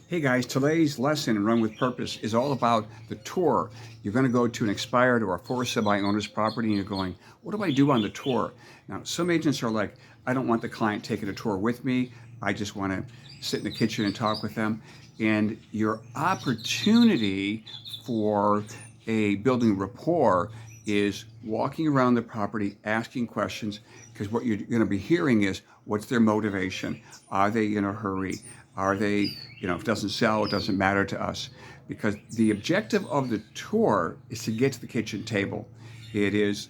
Hey guys, today's lesson in Run with Purpose is all about the tour. You're going to go to an expired or a for sale by owner's property and you're going, what do I do on the tour? Now, some agents are like, I don't want the client taking a tour with me. I just want to sit in the kitchen and talk with them. And your opportunity for building rapport is walking around the property, asking questions, because what you're going to be hearing is what's their motivation? Are they in a hurry? Are they, if it doesn't sell, it doesn't matter to us. Because the objective of the tour is to get to the kitchen table. It is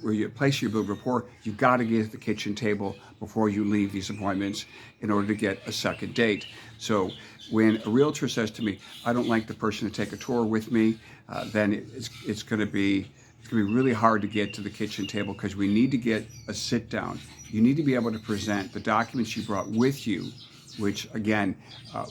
where you place you build rapport. You've got to get to the kitchen table before you leave these appointments in order to get a second date. So when a realtor says to me, I don't like the person to take a tour with me, then it's going to be really hard to get to the kitchen table because we need to get a sit down. You need to be able to present the documents you brought with you, which again,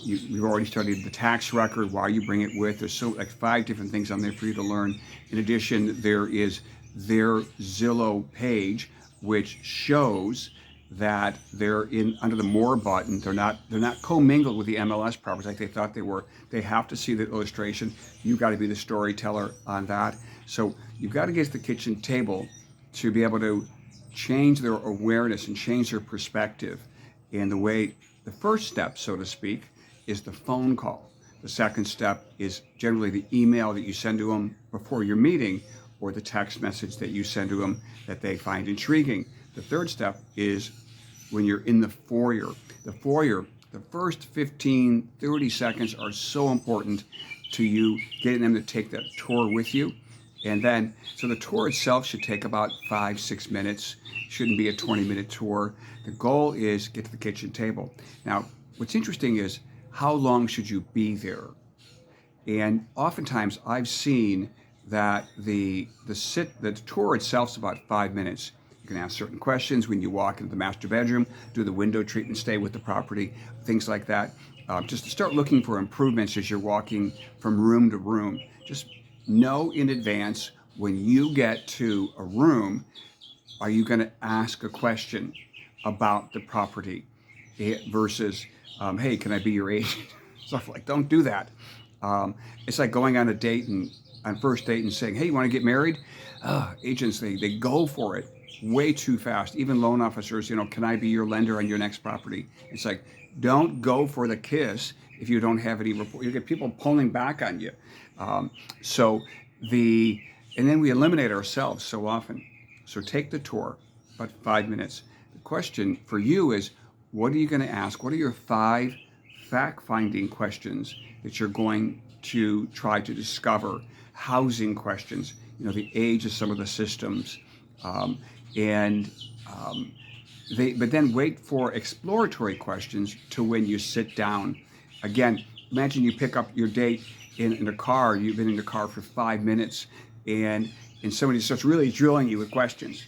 you've already studied the tax record, why you bring it with. There's like 5 different things on there for you to learn. In addition, there is their Zillow page, which shows that they're under the More button. They're not commingled with the MLS properties like they thought they were. They have to see the illustration. You've got to be the storyteller on that. So you've got to get to the kitchen table to be able to change their awareness and change their perspective. And the first step, so to speak, is the phone call. The second step is generally the email that you send to them before your meeting or the text message that you send to them that they find intriguing. The third step is when you're in the foyer. The foyer, the first 15, 30 seconds are so important to you getting them to take that tour with you. And then, so the tour itself should take about 5-6 minutes. Shouldn't be a 20-minute tour. The goal is get to the kitchen table. Now, what's interesting is how long should you be there? And oftentimes I've seen that the tour itself is about 5 minutes. You can ask certain questions when you walk into the master bedroom, do the window treatment, stay with the property, things like that. Just to start looking for improvements as you're walking from room to room. Just know in advance when you get to a room, are you going to ask a question about the property versus, hey, can I be your agent? Stuff like, don't do that. It's like going on a date and on first date and saying, hey, you want to get married? Agents, they go for it way too fast. Even loan officers, can I be your lender on your next property? It's like, don't go for the kiss if you don't have any rapport. You get people pulling back on you. And then we eliminate ourselves so often. So take the tour, about 5 minutes. The question for you is, what are you going to ask? What are your 5 fact-finding questions that you're going to try to discover? Housing questions, the age of some of the systems. But then wait for exploratory questions to when you sit down. Again, imagine you pick up your date in a car, you've been in the car for 5 minutes, and somebody starts really drilling you with questions.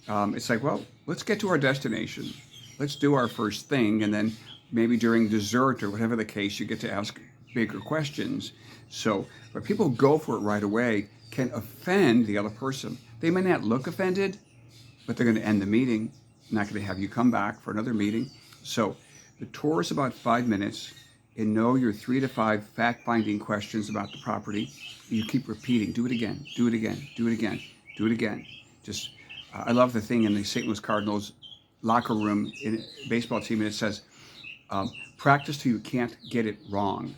It's like, well, let's get to our destination. Let's do our first thing, and then maybe during dessert or whatever the case, you get to ask bigger questions. So, but people go for it right away can offend the other person. They may not look offended, but they're going to end the meeting, not going to have you come back for another meeting. So the tour is about 5 minutes, and know your 3 to 5 fact-finding questions about the property. You keep repeating, do it again, do it again, do it again, do it again. Just, I love the thing in the St. Louis Cardinals locker room in a baseball team, and it says, practice till you can't get it wrong.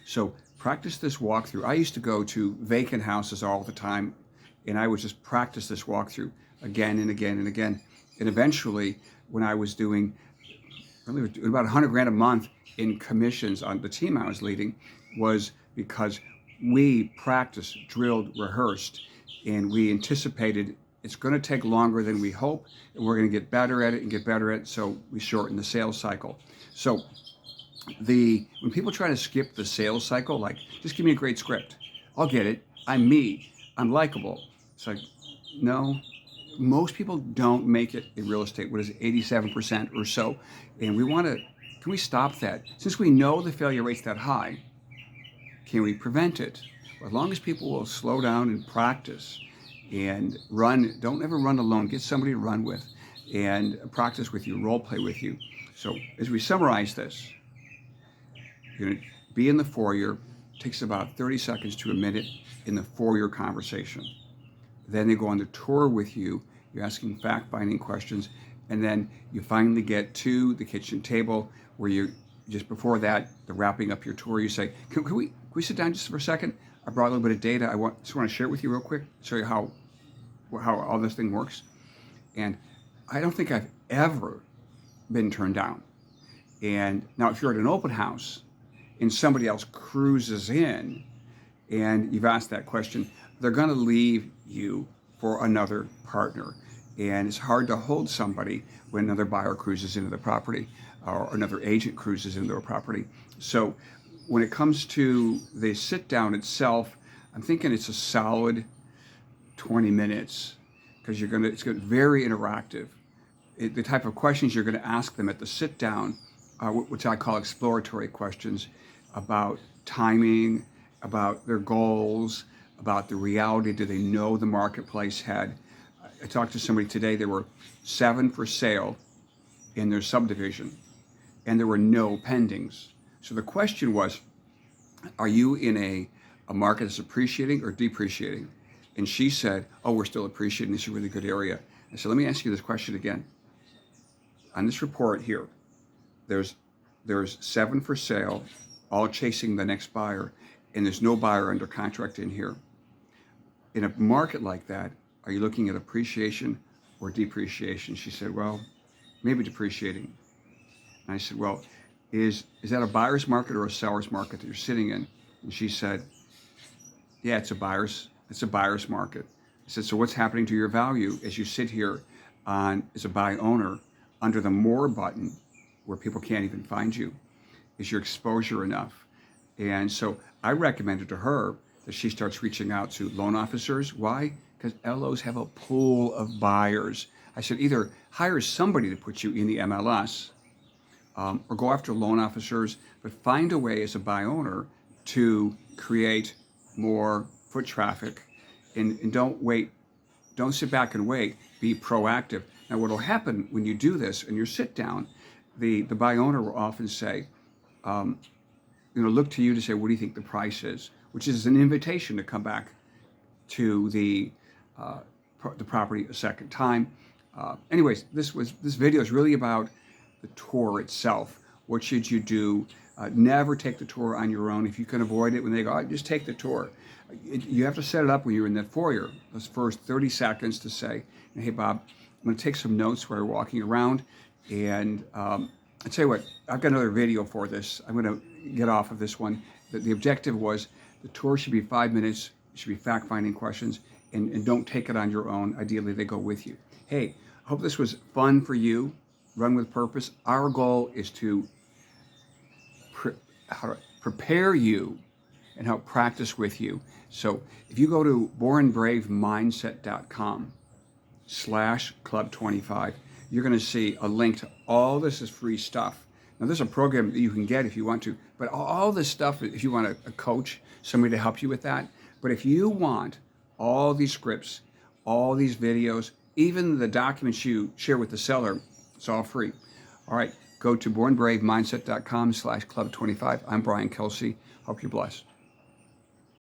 So practice this walkthrough. I used to go to vacant houses all the time, and I would just practice this walkthrough again and again and again. And eventually, when I was doing about $100,000 a month in commissions on the team I was leading, was because we practiced, drilled, rehearsed, and we anticipated it's going to take longer than we hope, and we're going to get better at it and get better at it, so we shorten the sales cycle. So when people try to skip the sales cycle, like, just give me a great script. I'll get it. I'm me. I'm likable. It's like, no, most people don't make it in real estate. What is it, 87% or so? And can we stop that? Since we know the failure rate's that high, can we prevent it? Well, as long as people will slow down and practice and run, don't ever run alone. Get somebody to run with and practice with you, role play with you. So as we summarize this, You're going to be in the foyer. It takes about 30 seconds to a minute in the foyer conversation. Then they go on the tour with you. You're asking fact-finding questions. And then you finally get to the kitchen table where you, just before that, the wrapping up your tour, you say, can we sit down just for a second? I brought a little bit of data. Just want to share it with you real quick, show you how all this thing works. And I don't think I've ever been turned down. And now if you're at an open house and somebody else cruises in and you've asked that question, they're going to leave you for another partner. And it's hard to hold somebody when another buyer cruises into the property or another agent cruises into a property. So when it comes to the sit down itself, I'm thinking it's a solid 20 minutes because it's going to be very interactive. The type of questions you're going to ask them at the sit down, which I call exploratory questions about timing, about their goals, about the reality. Do they know the marketplace had? I talked to somebody today, there were 7 for sale in their subdivision, and there were no pendings. So the question was, are you in a market that's appreciating or depreciating? And she said, oh, we're still appreciating. This is a really good area. I said, let me ask you this question again. On this report here, there's 7 for sale, all chasing the next buyer, and there's no buyer under contract in here. In a market like that, are you looking at appreciation or depreciation? She said, well, maybe depreciating. And I said, well, is that a buyer's market or a seller's market that you're sitting in? And she said, yeah, it's a buyer's market. I said, so what's happening to your value as you sit here as a buy owner under the more button where people can't even find you? Is your exposure enough? And so I recommended to her that she starts reaching out to loan officers. Why? Because LOs have a pool of buyers. I said, either hire somebody to put you in the MLS or go after loan officers, but find a way as a buy owner to create more foot traffic and don't sit back and wait, be proactive. Now what will happen when you do this and you sit down, the buy owner will often say, look to you to say, what do you think the price is? Which is an invitation to come back to the property a second time. Anyways, this video is really about the tour itself. What should you do? Never take the tour on your own. If you can avoid it when they go, oh, just take the tour. You have to set it up when you're in that foyer, those first 30 seconds to say, hey, Bob, I'm going to take some notes while you're walking around. And I'll tell you what, I've got another video for this. I'm going to get off of this one. The objective was the tour should be 5 minutes. It should be fact-finding questions. And don't take it on your own. Ideally, they go with you. Hey, I hope this was fun for you. Run with purpose. Our goal is to prepare you and help practice with you. So if you go to bornbravemindset.com/club25, you're going to see a link to all this is free stuff. Now, there's a program that you can get if you want to, but all this stuff, if you want a coach, somebody to help you with that. But if you want all these scripts, all these videos, even the documents you share with the seller, it's all free. All right, go to bornbravemindset.com/club25. I'm Brian Kelsey. Hope you're blessed.